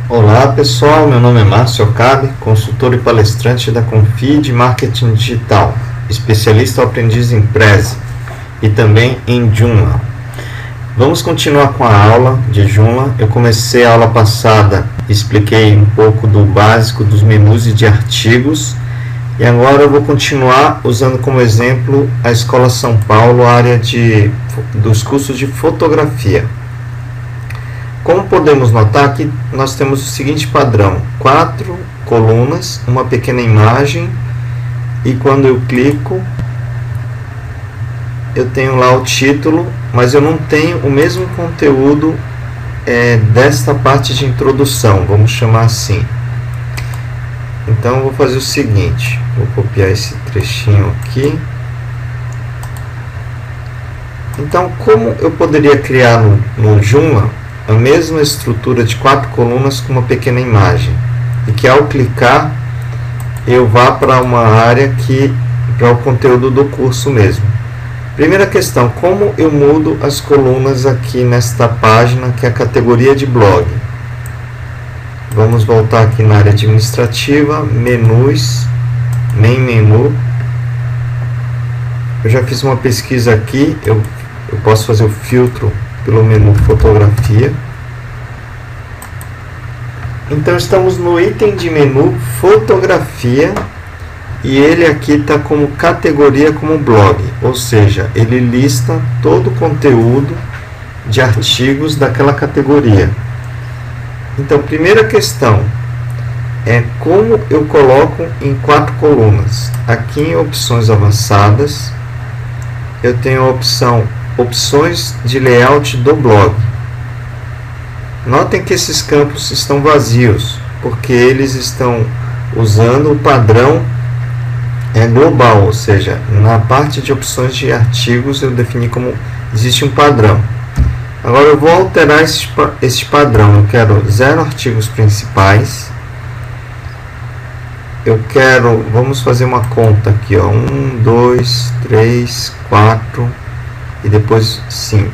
Olá pessoal, meu nome é Márcio Okabe, consultor e palestrante da Confie de Marketing Digital, especialista aprendiz em Prezi e também em Joomla. Vamos continuar com a aula de Joomla. Eu comecei a aula passada, expliquei um pouco do básico dos menus e de artigos, e agora eu vou continuar usando como exemplo a Escola São Paulo, a área dos cursos de fotografia. Como podemos notar, aqui nós temos o seguinte padrão: 4 colunas, uma pequena imagem, e quando eu clico eu tenho lá o título, mas eu não tenho o mesmo conteúdo desta parte de introdução, vamos chamar assim. Então eu vou fazer o seguinte, vou copiar esse trechinho aqui. Então, como eu poderia criar no Joomla a mesma estrutura de 4 colunas com uma pequena imagem, e que ao clicar eu vá para uma área para o conteúdo do curso mesmo. Primeira questão: como eu mudo as colunas aqui nesta página, que é a categoria de blog? Vamos voltar aqui na área administrativa, menus, main menu. Eu já fiz uma pesquisa aqui, eu posso fazer o filtro pelo menu fotografia. Então estamos no item de menu fotografia, e ele aqui está como categoria como blog, ou seja, ele lista todo o conteúdo de artigos daquela categoria. Então, primeira questão é como eu coloco em 4 colunas. Aqui em opções avançadas eu tenho a opção opções de layout do blog. Notem que esses campos estão vazios, porque eles estão usando o padrão global, ou seja, na parte de opções de artigos eu defini como existe um padrão. Agora eu vou alterar este padrão. Eu quero 0 artigos principais. Eu quero, vamos fazer uma conta aqui, ó, 1, 2, 3, 4 e depois 5.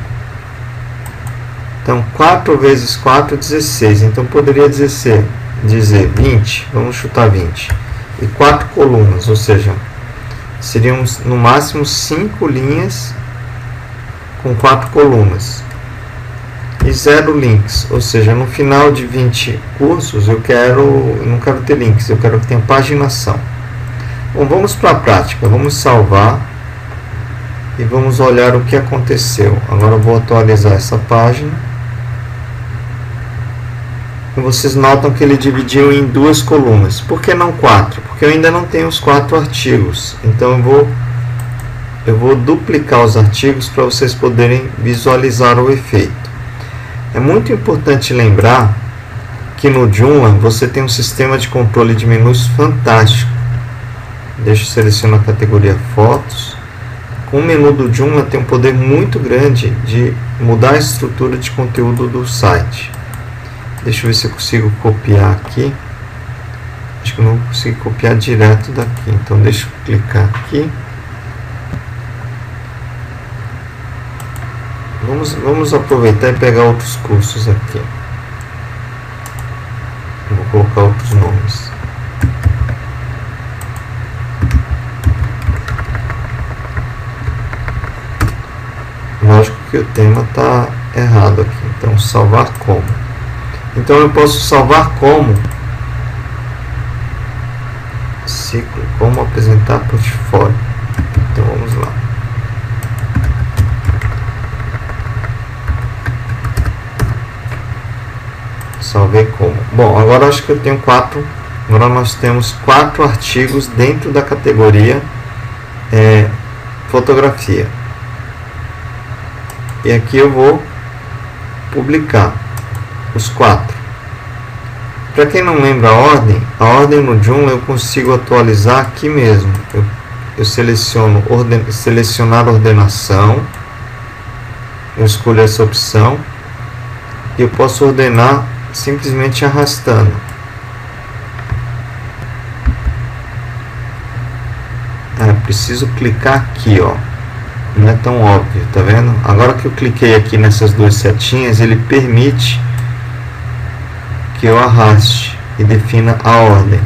Então 4 vezes 4 é 16, então poderia dizer 20, vamos chutar 20. E 4 colunas, ou seja, seriam no máximo 5 linhas com 4 colunas. E 0 links, ou seja, no final de 20 cursos eu não quero ter links, eu quero que tenha paginação. Bom, vamos para a prática, vamos salvar e vamos olhar o que aconteceu. Agora eu vou atualizar essa página. E vocês notam que ele dividiu em 2 colunas. Por que não 4? Porque eu ainda não tenho os 4 artigos. Então eu vou duplicar os artigos para vocês poderem visualizar o efeito. É muito importante lembrar que no Joomla você tem um sistema de controle de menus fantástico. Deixa eu selecionar a categoria fotos. O menu do Joomla tem um poder muito grande de mudar a estrutura de conteúdo do site. Deixa eu ver se eu consigo copiar aqui. Acho que eu não consigo copiar direto daqui. Então deixa eu clicar aqui. Vamos aproveitar e pegar outros cursos aqui. Vou colocar outros nomes. Lógico que o tema está errado aqui. Então salvar como. Então eu posso salvar como ciclo, como apresentar portfólio. Então vamos lá. Salvei como. Bom, agora acho que eu tenho 4. Agora nós temos 4 artigos dentro da categoria fotografia. E aqui eu vou publicar os 4. Para quem não lembra a ordem no Joomla eu consigo atualizar aqui mesmo. Eu seleciono selecionar ordenação. Eu escolho essa opção. E eu posso ordenar simplesmente arrastando. Preciso clicar aqui, ó. Não é tão óbvio, tá vendo? Agora que eu cliquei aqui nessas 2 setinhas, ele permite que eu arraste e defina a ordem.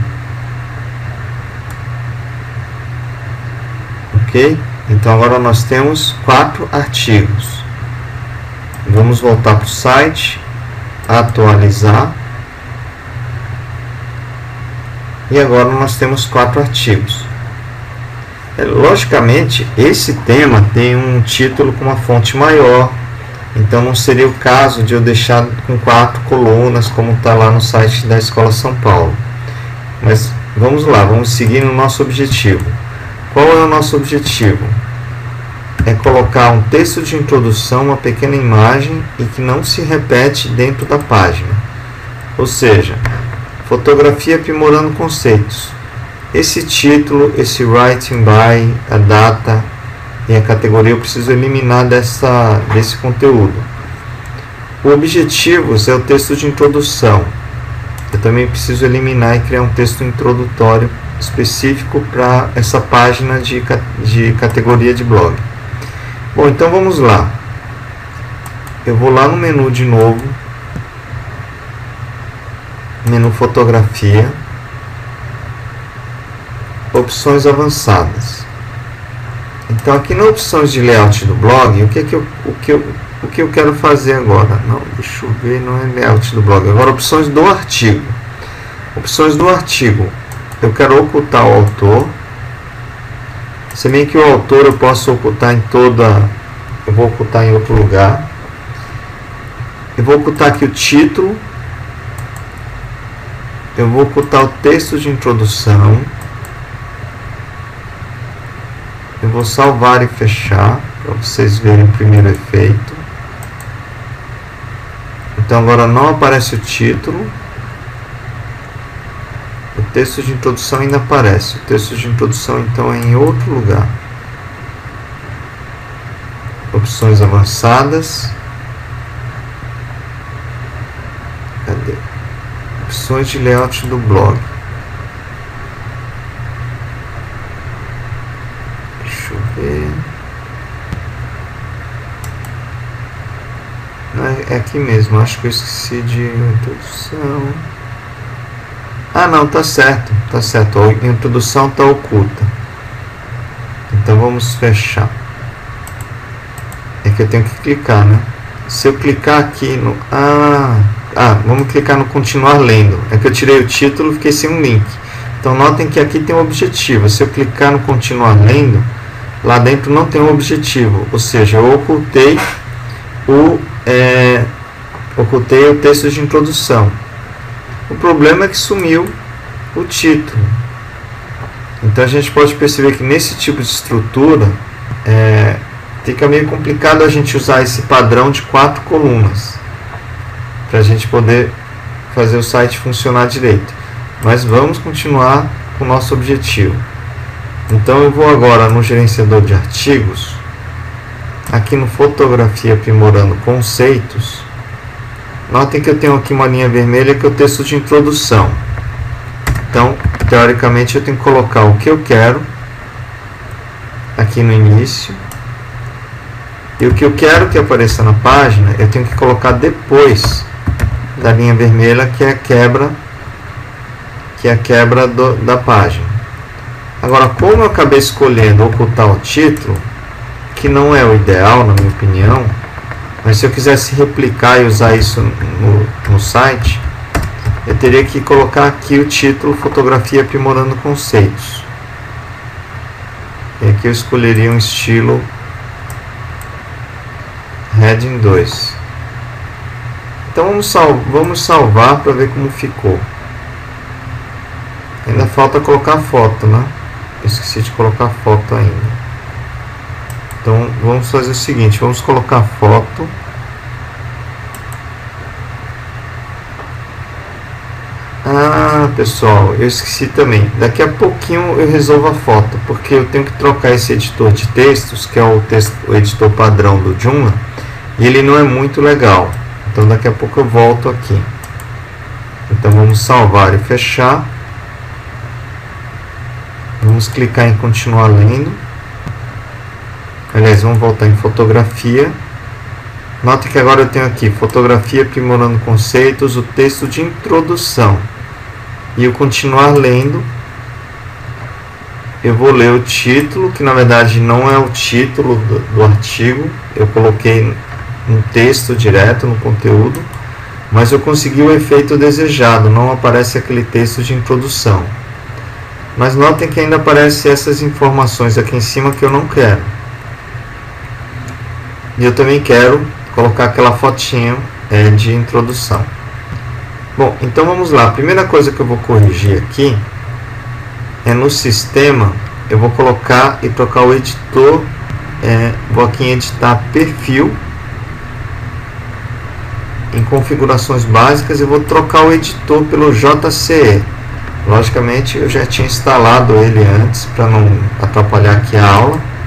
Ok? Então agora nós temos 4 artigos. Vamos voltar para o site, atualizar. E agora nós temos 4 artigos. Logicamente, esse tema tem um título com uma fonte maior, então não seria o caso de eu deixar com 4 colunas, como está lá no site da Escola São Paulo. Mas vamos lá, vamos seguir no nosso objetivo. Qual é o nosso objetivo? É colocar um texto de introdução, uma pequena imagem e que não se repete dentro da página. Ou seja, fotografia aprimorando conceitos. Esse título, esse writing by, a data e a categoria eu preciso eliminar desse conteúdo. O objetivos é o texto de introdução. Eu também preciso eliminar e criar um texto introdutório específico para essa página de categoria de blog. Bom, então vamos lá. Eu vou lá no menu de novo, menu fotografia, opções avançadas. Então aqui na opções de layout do blog, o que eu quero fazer agora? Não, deixa eu ver, não é layout do blog. Agora opções do artigo. Opções do artigo. Eu quero ocultar o autor. Se bem que o autor eu posso ocultar em toda... Eu vou ocultar em outro lugar. Eu vou ocultar aqui o título. Eu vou ocultar o texto de introdução. Eu vou salvar e fechar para vocês verem o primeiro efeito. Então agora não aparece o título. O texto de introdução ainda aparece. O texto de introdução então é em outro lugar. Opções avançadas. Cadê? Opções de layout do blog. Deixa eu ver. Não, é aqui mesmo. Acho que eu esqueci de introdução. Ah, não, tá certo. Tá certo. A introdução está oculta. Então vamos fechar. É que eu tenho que clicar, né? Se eu clicar aqui no... vamos clicar no continuar lendo. É que eu tirei o título e fiquei sem um link. Então notem que aqui tem um objetivo. Se eu clicar no continuar lendo, lá dentro não tem um objetivo. Ou seja, eu ocultei o texto de introdução. O problema é que sumiu o título. Então a gente pode perceber que nesse tipo de estrutura fica meio complicado a gente usar esse padrão de 4 colunas para a gente poder fazer o site funcionar direito. Mas vamos continuar com o nosso objetivo. Então eu vou agora no gerenciador de artigos, aqui no fotografia aprimorando conceitos. Notem que eu tenho aqui uma linha vermelha que é o texto de introdução. Então, teoricamente, eu tenho que colocar o que eu quero aqui no início. E o que eu quero que apareça na página, eu tenho que colocar depois da linha vermelha, que é a quebra da página. Agora, como eu acabei escolhendo ocultar o título, que não é o ideal, na minha opinião, mas se eu quisesse replicar e usar isso no site, eu teria que colocar aqui o título Fotografia Aprimorando Conceitos. E aqui eu escolheria um estilo Heading 2. Então vamos salvar para ver como ficou. Ainda falta colocar foto, né? Eu esqueci de colocar foto ainda. Então vamos fazer o seguinte, vamos colocar foto. Pessoal, eu esqueci também. Daqui a pouquinho eu resolvo a foto, porque eu tenho que trocar esse editor de textos, que é o editor padrão do Joomla, e ele não é muito legal. Então daqui a pouco eu volto aqui. Então vamos salvar e fechar. Vamos clicar em continuar lendo. Aliás, vamos voltar em fotografia. Note que agora eu tenho aqui fotografia aprimorando conceitos, o texto de introdução. E eu continuar lendo, eu vou ler o título, que na verdade não é o título do artigo, eu coloquei um texto direto no conteúdo, mas eu consegui o efeito desejado, não aparece aquele texto de introdução. Mas notem que ainda aparecem essas informações aqui em cima que eu não quero. E eu também quero colocar aquela fotinha de introdução. Bom, então vamos lá. A primeira coisa que eu vou corrigir aqui é no sistema. Eu vou colocar e trocar o editor. Vou aqui em editar perfil, em configurações básicas, eu vou trocar o editor pelo JCE. Logicamente eu já tinha instalado ele antes para não atrapalhar aqui a aula.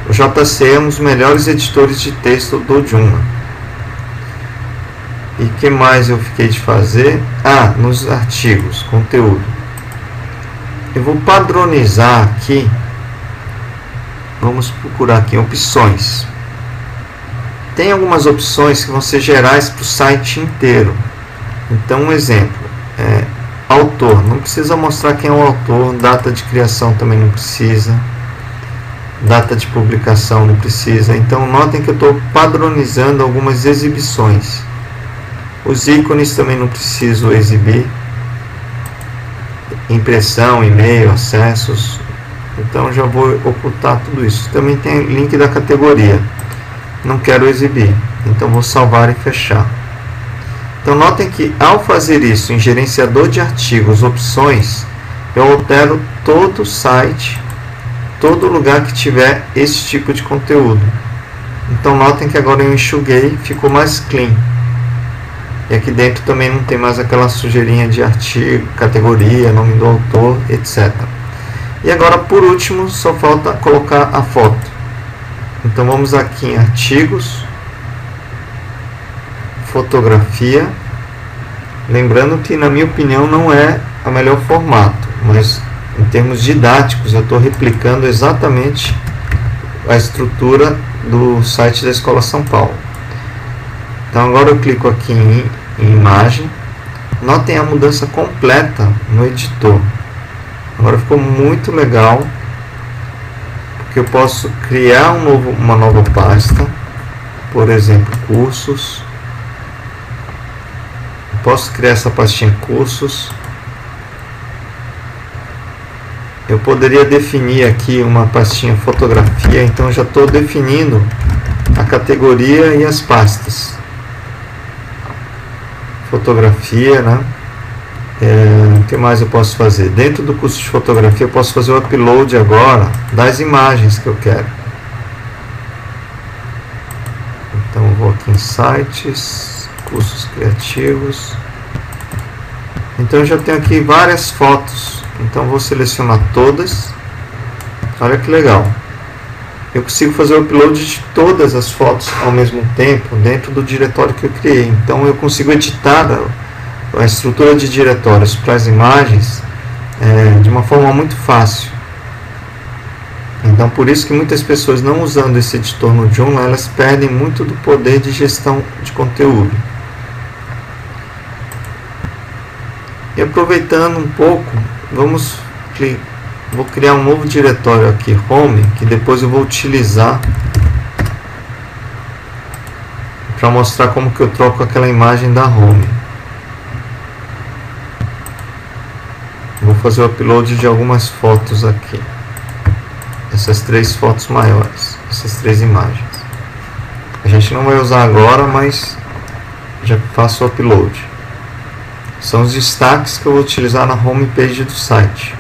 O JCE é um dos melhores editores de texto do Joomla. E que mais eu fiquei de fazer? Nos artigos, conteúdo. Eu vou padronizar aqui. Vamos procurar aqui opções. Tem algumas opções que vão ser gerais para o site inteiro. Então, um exemplo. Autor. Não precisa mostrar quem é o autor. Data de criação também não precisa. Data de publicação não precisa. Então, notem que eu estou padronizando algumas exibições. Os ícones também não preciso exibir. Impressão, e-mail, acessos. Então, já vou ocultar tudo isso. Também tem link da categoria. Não quero exibir. Então, vou salvar e fechar. Então, notem que ao fazer isso em gerenciador de artigos, opções, eu altero todo o site, todo lugar que tiver esse tipo de conteúdo. Então, notem que agora eu enxuguei, ficou mais clean. E aqui dentro também não tem mais aquela sujeirinha de artigo, categoria, nome do autor, etc. E agora, por último, só falta colocar a foto. Então, vamos aqui em artigos, fotografia. Lembrando que, na minha opinião, não é o melhor formato, mas em termos didáticos eu estou replicando exatamente a estrutura do site da Escola São Paulo. Então agora eu clico aqui em imagem. Notem a mudança completa no editor. Agora ficou muito legal, porque eu posso criar uma nova pasta, por exemplo, cursos. Posso criar essa pastinha cursos. Eu poderia definir aqui uma pastinha fotografia, então já estou definindo a categoria e as pastas. Fotografia, né? O que mais eu posso fazer? Dentro do curso de fotografia eu posso fazer o upload agora das imagens que eu quero. Então eu vou aqui em sites, cursos criativos. Então eu já tenho aqui várias fotos. Então vou selecionar todas. Olha que legal. Eu consigo fazer o upload de todas as fotos ao mesmo tempo dentro do diretório que eu criei. Então eu consigo editar a estrutura de diretórios para as imagens de uma forma muito fácil. Então por isso que muitas pessoas, não usando esse editor no Joomla, elas perdem muito do poder de gestão de conteúdo. E aproveitando um pouco, vou criar um novo diretório aqui, Home, que depois eu vou utilizar para mostrar como que eu troco aquela imagem da Home. Vou fazer o upload de algumas fotos aqui. Essas 3 fotos maiores, essas 3 imagens. A gente não vai usar agora, mas já faço o upload. São os destaques que eu vou utilizar na homepage do site.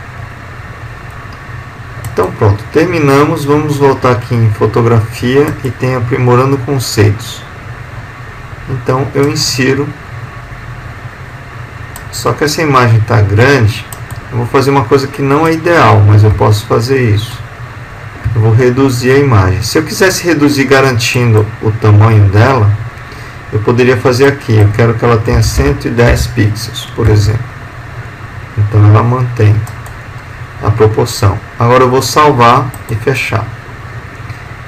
Então pronto, terminamos. Vamos voltar aqui em fotografia e tem aprimorando conceitos. Então eu insiro. Só que essa imagem está grande. Eu vou fazer uma coisa que não é ideal, mas eu posso fazer isso. Eu vou reduzir a imagem. Se eu quisesse reduzir garantindo o tamanho dela, eu poderia fazer aqui. Eu quero que ela tenha 110 pixels, por exemplo. Então ela mantém a proporção. Agora eu vou salvar e fechar.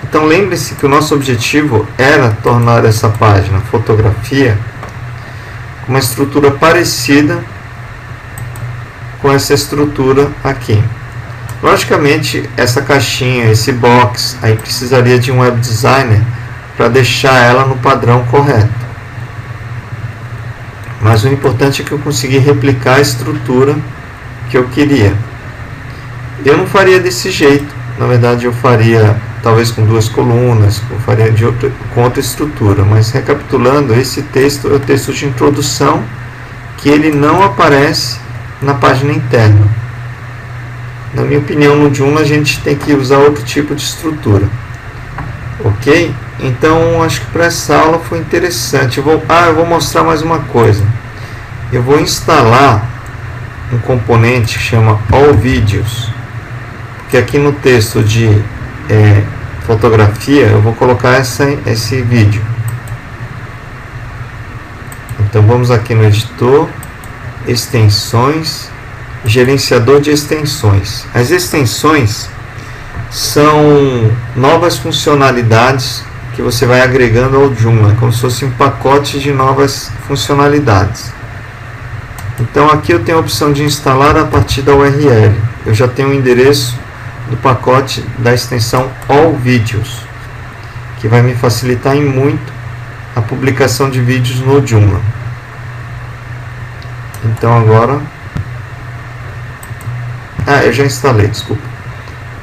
Então Então lembre-se que o nosso objetivo era tornar essa página fotografia com uma estrutura parecida com essa estrutura aqui. Logicamente, essa caixinha, esse box, aí precisaria de um web designer para deixar ela no padrão correto. Mas o importante é que eu consegui replicar a estrutura que eu queria. Eu não faria desse jeito, na verdade eu faria talvez com 2 colunas, eu faria com outra estrutura, mas recapitulando, esse texto é o texto de introdução, que ele não aparece na página interna. Na minha opinião, no Joomla a gente tem que usar outro tipo de estrutura. Ok? Então, acho que para essa aula foi interessante. Eu vou mostrar mais uma coisa. Eu vou instalar um componente que chama All Videos, porque aqui no texto de fotografia eu vou colocar esse vídeo. Então, vamos aqui no editor, extensões, gerenciador de extensões. As extensões são novas funcionalidades que você vai agregando ao Joomla, como se fosse um pacote de novas funcionalidades. Então aqui eu tenho a opção de instalar a partir da URL. Eu já tenho o endereço do pacote da extensão All Videos, que vai me facilitar em muito a publicação de vídeos no Joomla. Então agora eu já instalei, desculpa.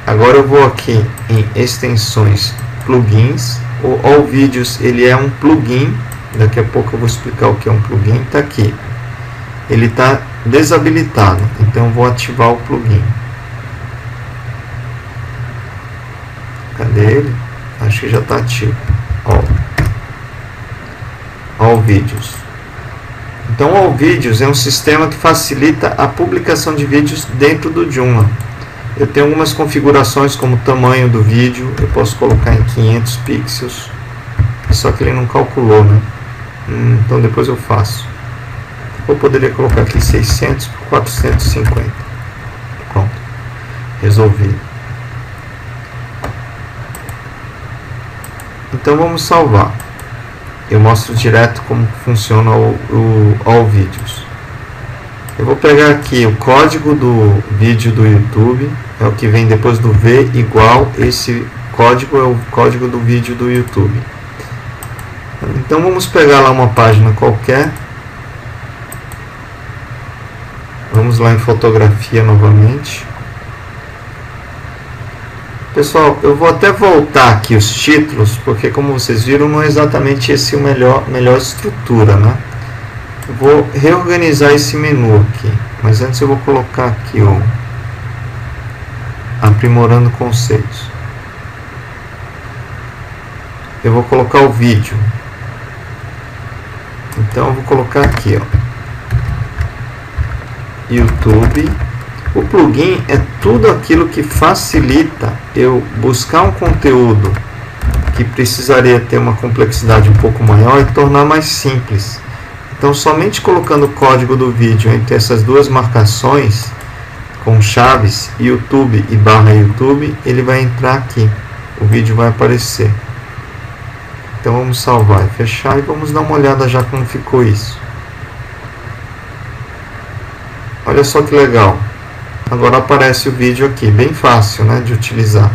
Agora eu vou aqui em extensões, plugins. O All Videos, ele é um plugin. Daqui a pouco eu vou explicar o que é um plugin. Está aqui. Ele está desabilitado, então eu vou ativar o plugin. Cadê ele? Acho que já está ativo. All Videos. Então, o All Videos é um sistema que facilita a publicação de vídeos dentro do Joomla. Eu tenho algumas configurações, como o tamanho do vídeo, eu posso colocar em 500 pixels, só que ele não calculou, né? Então depois eu faço. Eu poderia colocar aqui 600 por 450. Pronto, resolvi. Então vamos salvar. Eu mostro direto como funciona o All Videos. Eu vou pegar aqui o código do vídeo do YouTube, é o que vem depois do V igual, esse código é o código do vídeo do YouTube. Então vamos pegar lá uma página qualquer. Vamos lá em fotografia novamente. Pessoal, eu vou até voltar aqui os títulos, porque como vocês viram, não é exatamente esse o melhor estrutura, né? Eu vou reorganizar esse menu aqui, mas antes eu vou colocar aqui o aprimorando conceitos. Eu vou colocar o vídeo. Então eu vou colocar aqui, YouTube. O plugin é tudo aquilo que facilita eu buscar um conteúdo que precisaria ter uma complexidade um pouco maior e tornar mais simples. Então, somente colocando o código do vídeo entre essas duas marcações, com chaves YouTube e /YouTube, ele vai entrar aqui. O vídeo vai aparecer. Então, vamos salvar e fechar e vamos dar uma olhada já como ficou isso. Olha só que legal. Agora aparece o vídeo aqui, bem fácil, né, de utilizar.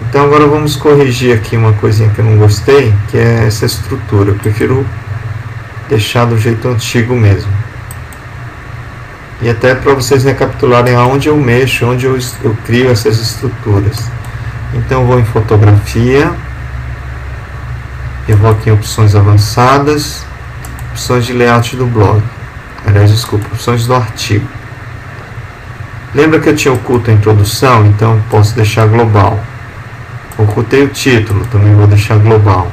Então agora vamos corrigir aqui uma coisinha que eu não gostei, que é essa estrutura. Eu prefiro deixar do jeito antigo mesmo. E até para vocês recapitularem aonde eu mexo, onde eu crio essas estruturas. Então eu vou em fotografia, eu vou aqui em opções avançadas, opções de layout do blog. Aliás, desculpa, opções do artigo. Lembra que eu tinha oculto a introdução? Então eu posso deixar global. Ocultei o título, também vou deixar global.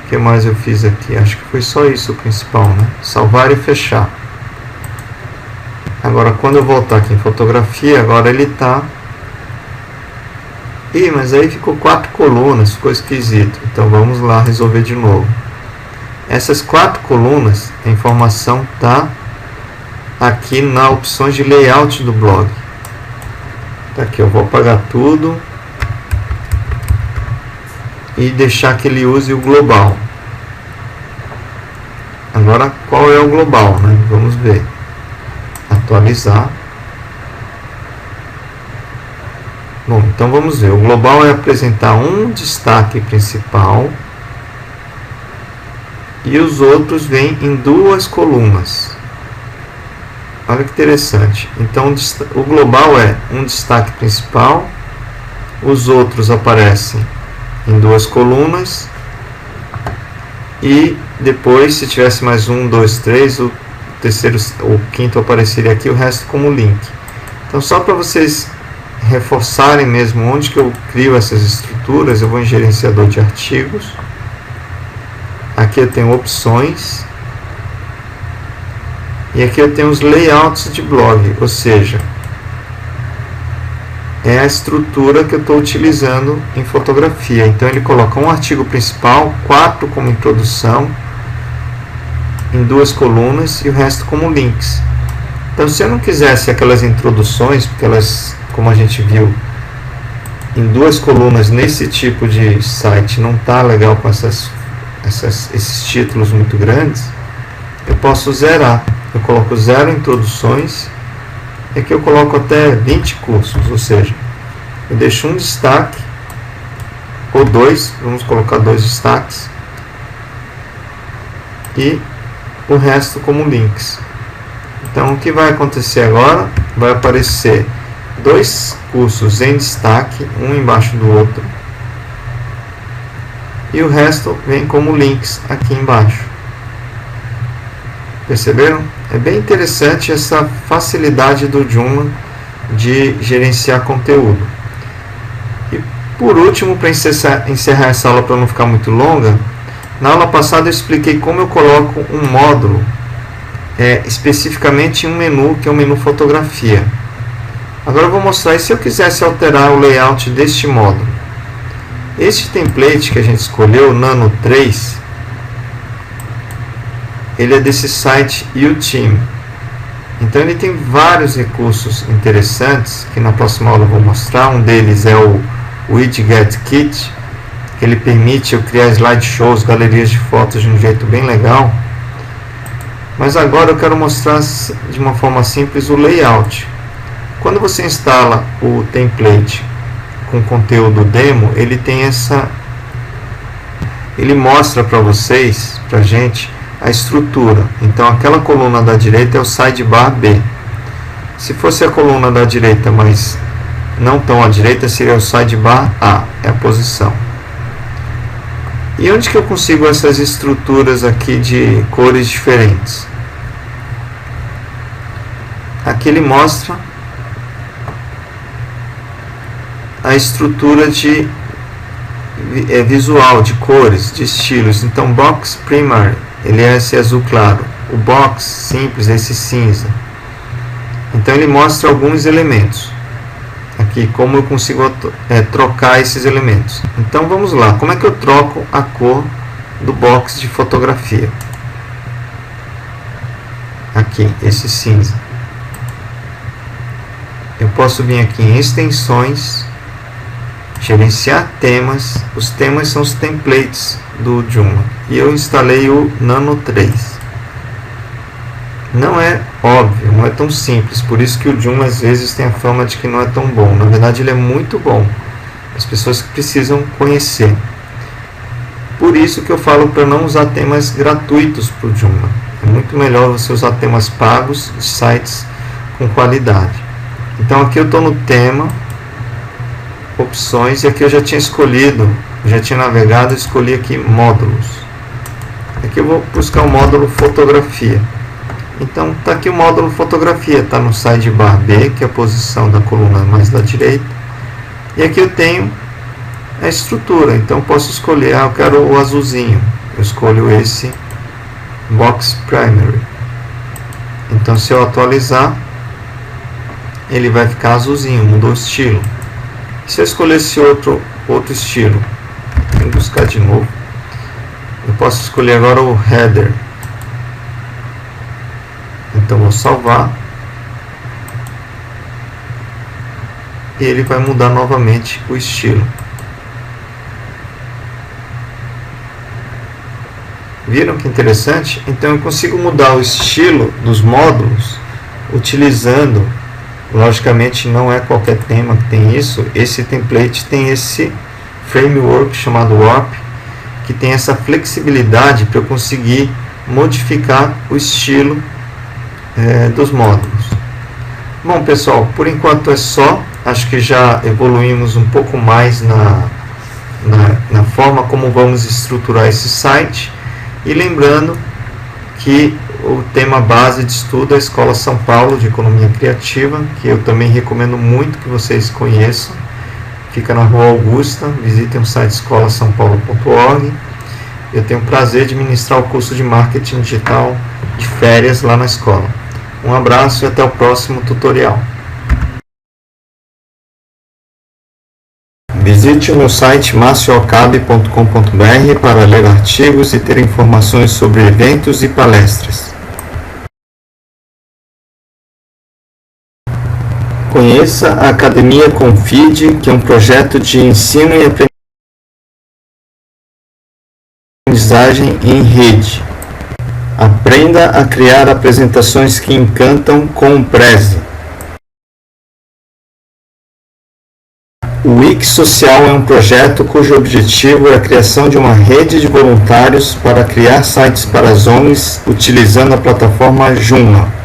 O que mais eu fiz aqui? Acho que foi só isso o principal, né? Salvar e fechar. Agora quando eu voltar aqui em fotografia, agora ele está... Ih, mas aí ficou 4 colunas, ficou esquisito. Então vamos lá resolver de novo. Essas 4 colunas, a informação está aqui na opções de layout do blog. Tá aqui, eu vou apagar tudo. e deixar que ele use o global. Agora, qual é o global, né? Vamos ver. Atualizar. Bom, então vamos ver. O global é apresentar um destaque principal e os outros vêm em duas colunas. Olha que interessante. Então, o global é um destaque principal, os outros aparecem em duas colunas e depois, se tivesse mais 1, 2, 3, o terceiro, o quinto apareceria aqui, o resto como link. Então, só para vocês reforçarem mesmo onde que eu crio essas estruturas, eu vou em gerenciador de artigos. Aqui eu tenho opções. E aqui eu tenho os layouts de blog, ou seja, é a estrutura que eu estou utilizando em fotografia. Então ele coloca um artigo principal, 4 como introdução, em duas colunas e o resto como links. Então, se eu não quisesse aquelas introduções, porque elas, como a gente viu, em duas colunas nesse tipo de site não está legal com esses títulos muito grandes, eu posso zerar. Eu coloco 0 introduções e aqui eu coloco até 20 cursos, ou seja, eu deixo um destaque ou 2, vamos colocar 2 destaques e o resto como links. Então, o que vai acontecer agora? Vai aparecer 2 cursos em destaque, um embaixo do outro, e o resto vem como links aqui embaixo. Perceberam? É bem interessante essa facilidade do Joomla de gerenciar conteúdo. E por último, para encerrar essa aula para não ficar muito longa, na aula passada eu expliquei como eu coloco um módulo especificamente em um menu, que é o menu fotografia. Agora eu vou mostrar e se eu quisesse alterar o layout deste módulo. Este template que a gente escolheu, Nano 3, ele é desse site UTeam. Então ele tem vários recursos interessantes, que na próxima aula eu vou mostrar. Um deles é o Widget Kit, que ele permite eu criar slideshows, galerias de fotos de um jeito bem legal. Mas agora eu quero mostrar de uma forma simples o layout. Quando você instala o template com conteúdo demo, ele tem ele mostra para vocês, para a gente, a estrutura. Então aquela coluna da direita é o sidebar B. Se fosse a coluna da direita, mas não tão à direita, seria o sidebar A, é a posição. E onde que eu consigo essas estruturas aqui de cores diferentes? Aqui ele mostra a estrutura visual, de cores, de estilos. Então, Box Primary, ele é esse azul claro. O Box Simples, esse cinza. Então, ele mostra alguns elementos. Aqui, como eu consigo trocar esses elementos. Então, vamos lá. Como é que eu troco a cor do box de fotografia? Aqui, esse cinza. Eu posso vir aqui em extensões, gerenciar temas. Os temas são os templates do Joomla. E eu instalei o Nano 3. Não é óbvio, não é tão simples. Por isso que o Joomla às vezes tem a fama de que não é tão bom. Na verdade ele é muito bom. As pessoas que precisam conhecer. Por isso que eu falo para não usar temas gratuitos para o Joomla. É muito melhor você usar temas pagos de sites com qualidade. Então aqui eu estou no tema, opções, e aqui eu já tinha escolhido, já tinha navegado, escolhi aqui módulos. Aqui eu vou buscar o módulo fotografia. Então está aqui o módulo fotografia, está no sidebar B, que é a posição da coluna mais da direita. E aqui eu tenho a estrutura, então eu posso escolher, eu quero o azulzinho, eu escolho esse Box Primary. Então se eu atualizar, ele vai ficar azulzinho, mudou o estilo. Se eu escolher esse outro estilo, vou buscar de novo, eu posso escolher agora o header. Então vou salvar e ele vai mudar novamente o estilo. Viram que interessante? Então eu consigo mudar o estilo dos módulos utilizando, logicamente não é qualquer tema que tem isso, esse template tem esse framework chamado Warp, que tem essa flexibilidade para eu conseguir modificar o estilo dos módulos. Bom pessoal, por enquanto é só, acho que já evoluímos um pouco mais na forma como vamos estruturar esse site, e lembrando que o tema base de estudo é a Escola São Paulo de Economia Criativa, que eu também recomendo muito que vocês conheçam. Fica na Rua Augusta, visitem o site escolasaopaulo.org. Eu tenho o prazer de ministrar o curso de Marketing Digital de férias lá na escola. Um abraço e até o próximo tutorial. Visite o meu site macioacabe.com.br para ler artigos e ter informações sobre eventos e palestras. Conheça a Academia Confide, que é um projeto de ensino e aprendizagem em rede. Aprenda a criar apresentações que encantam com o Prezi. O Wix Social é um projeto cujo objetivo é a criação de uma rede de voluntários para criar sites para as ONGs utilizando a plataforma Joomla.